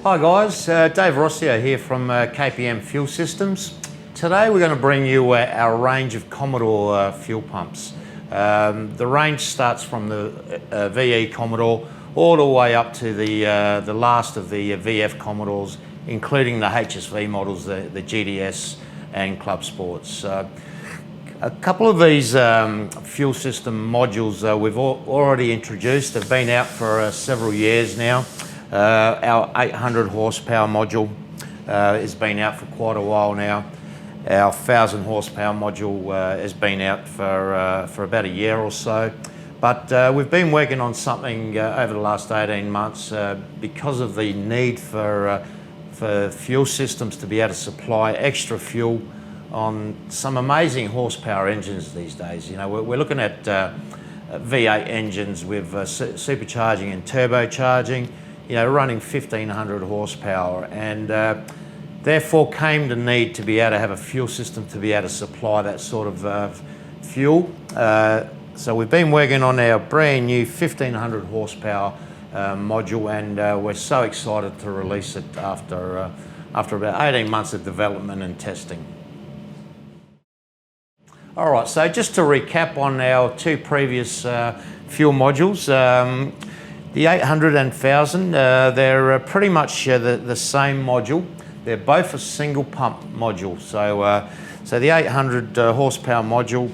Hi guys, Dave Roscio here from KPM Fuel Systems. Today we're going to bring you our range of Commodore fuel pumps. The range starts from the VE Commodore all the way up to the last of the VF Commodores, including the HSV models, the GDS and Club Sports. A couple of these fuel system modules we've already introduced. They've been out for several years now. Our 800 horsepower module has been out for quite a while now. Our 1000 horsepower module has been out for about a year or so. But we've been working on something over the last 18 months because of the need for fuel systems to be able to supply extra fuel on some amazing horsepower engines these days. You know, we're looking at V8 engines with supercharging and turbocharging, you know, running 1500 horsepower, and therefore came the need to be able to have a fuel system to be able to supply that sort of fuel. So we've been working on our brand new 1500 horsepower module, and we're so excited to release it after about 18 months of development and testing. All right, so just to recap on our two previous fuel modules, the 800 and 1000, they're pretty much the same module. They're both a single pump module. So the 800 horsepower module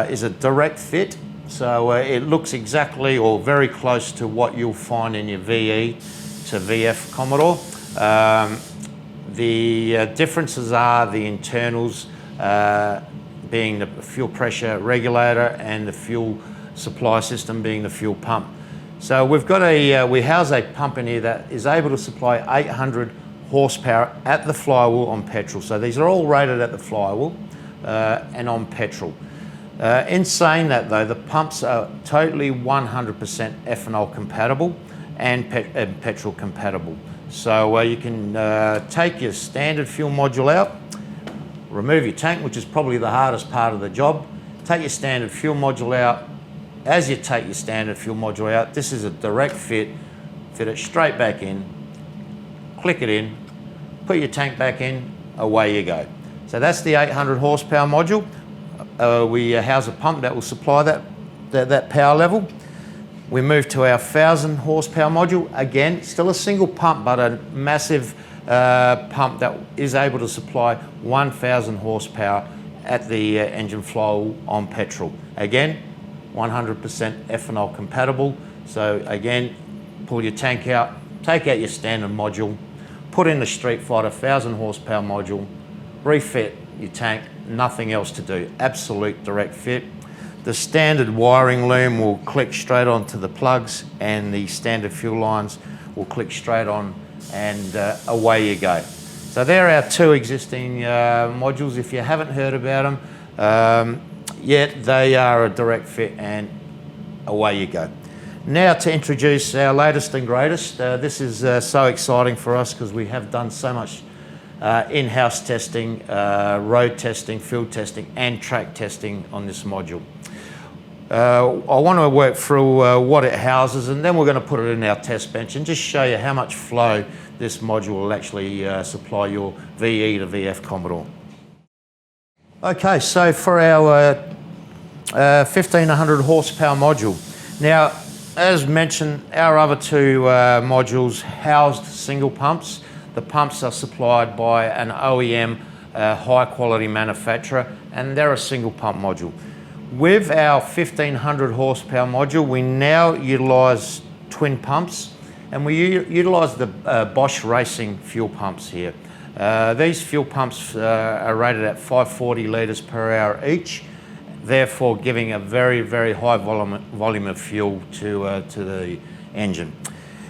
is a direct fit. So it looks exactly or very close to what you'll find in your VE to VF Commodore. The differences are the internals, being the fuel pressure regulator and the fuel supply system being the fuel pump. So we've got we house a pump in here that is able to supply 800 horsepower at the flywheel on petrol. So these are all rated at the flywheel and on petrol. In saying that though, the pumps are totally 100% ethanol compatible and petrol compatible. So you can take your standard fuel module out, remove your tank, which is probably the hardest part of the job. Take your standard fuel module out. As you take your standard fuel module out, this is a direct fit. Fit it straight back in, click it in, put your tank back in, away you go. So that's the 800 horsepower module. We house a pump that will supply that power level. We move to our 1000 horsepower module. Again, still a single pump, but a massive pump that is able to supply 1000 horsepower at the engine flywheel on petrol. Again, 100% ethanol compatible. So again, pull your tank out, take out your standard module, put in the StreetFighter 1000 horsepower module, refit your tank, nothing else to do, absolute direct fit. The standard wiring loom will click straight onto the plugs, and the standard fuel lines will click straight on, and away you go. So there are our two existing modules. If you haven't heard about them yet, they are a direct fit, and away you go. Now to introduce our latest and greatest. This is so exciting for us because we have done so much in-house testing, road testing, field testing and track testing on this module. I want to work through what it houses, and then we're going to put it in our test bench and just show you how much flow this module will actually supply your VE to VF Commodore. Okay, so for our 1500 horsepower module. Now, as mentioned, our other two modules housed single pumps. The pumps are supplied by an OEM high quality manufacturer, and they're a single pump module. With our 1500 horsepower module, we now utilise twin pumps, and we utilise the Bosch Racing fuel pumps here. These fuel pumps are rated at 540 litres per hour each, therefore giving a very, very high volume of fuel to the engine.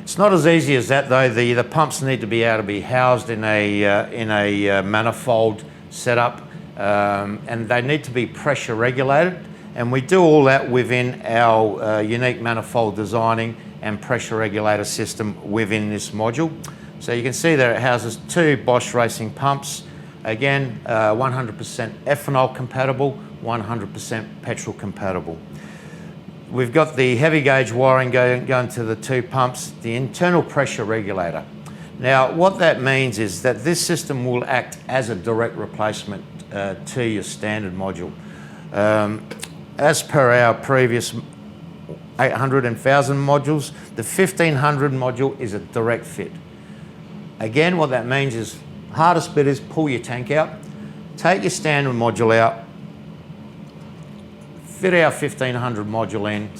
It's not as easy as that though. The pumps need to be able to be housed in a manifold setup, and they need to be pressure regulated, and we do all that within our unique manifold designing and pressure regulator system within this module. So you can see there it houses two Bosch Racing pumps. Again, 100% ethanol compatible, 100% petrol compatible. We've got the heavy gauge wiring going to the two pumps, the internal pressure regulator. Now, what that means is that this system will act as a direct replacement to your standard module. As per our previous 800 and 1000 modules, the 1500 module is a direct fit. Again, what that means is, hardest bit is pull your tank out, take your standard module out, fit our 1500 module in,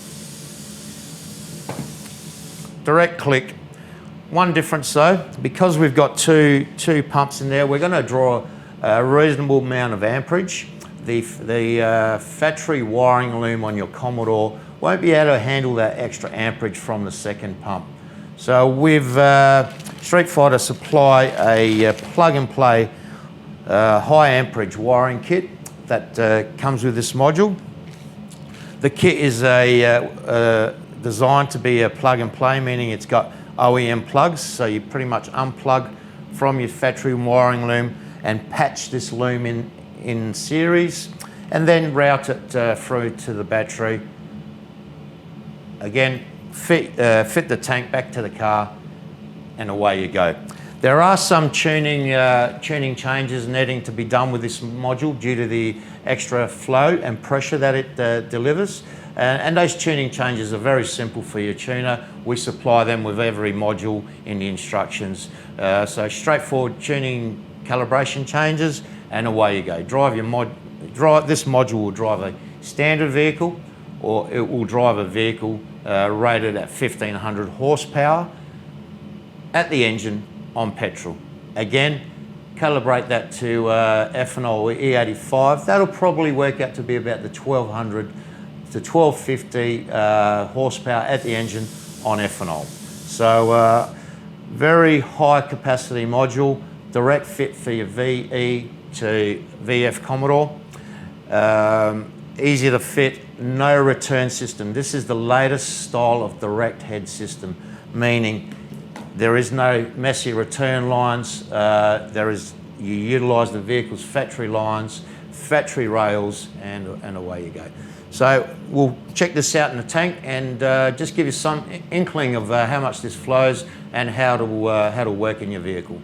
direct click. One difference though, because we've got two pumps in there, we're going to draw a reasonable amount of amperage. The factory wiring loom on your Commodore won't be able to handle that extra amperage from the second pump. So with StreetFighter supply a plug and play high amperage wiring kit that comes with this module. The kit is designed to be a plug and play, meaning it's got OEM plugs, so you pretty much unplug from your factory wiring loom and patch this loom in series, and then route it through to the battery. Again, fit the tank back to the car, and away you go. There are some tuning changes needing to be done with this module due to the extra flow and pressure that it delivers. And those tuning changes are very simple for your tuner. We supply them with every module in the instructions. So straightforward tuning calibration changes, and away you go. This module will drive a standard vehicle, or it will drive a vehicle rated at 1500 horsepower at the engine on petrol. Again, calibrate that to ethanol or E85. That'll probably work out to be about the 1200 to 1250 horsepower at the engine on ethanol. So very high capacity module, direct fit for your VE to VF Commodore. Easy to fit, no return system. This is the latest style of direct head system, meaning there is no messy return lines. You utilise the vehicle's factory lines, factory rails, and away you go. So we'll check this out in the tank and just give you some inkling of how much this flows and how to work in your vehicle.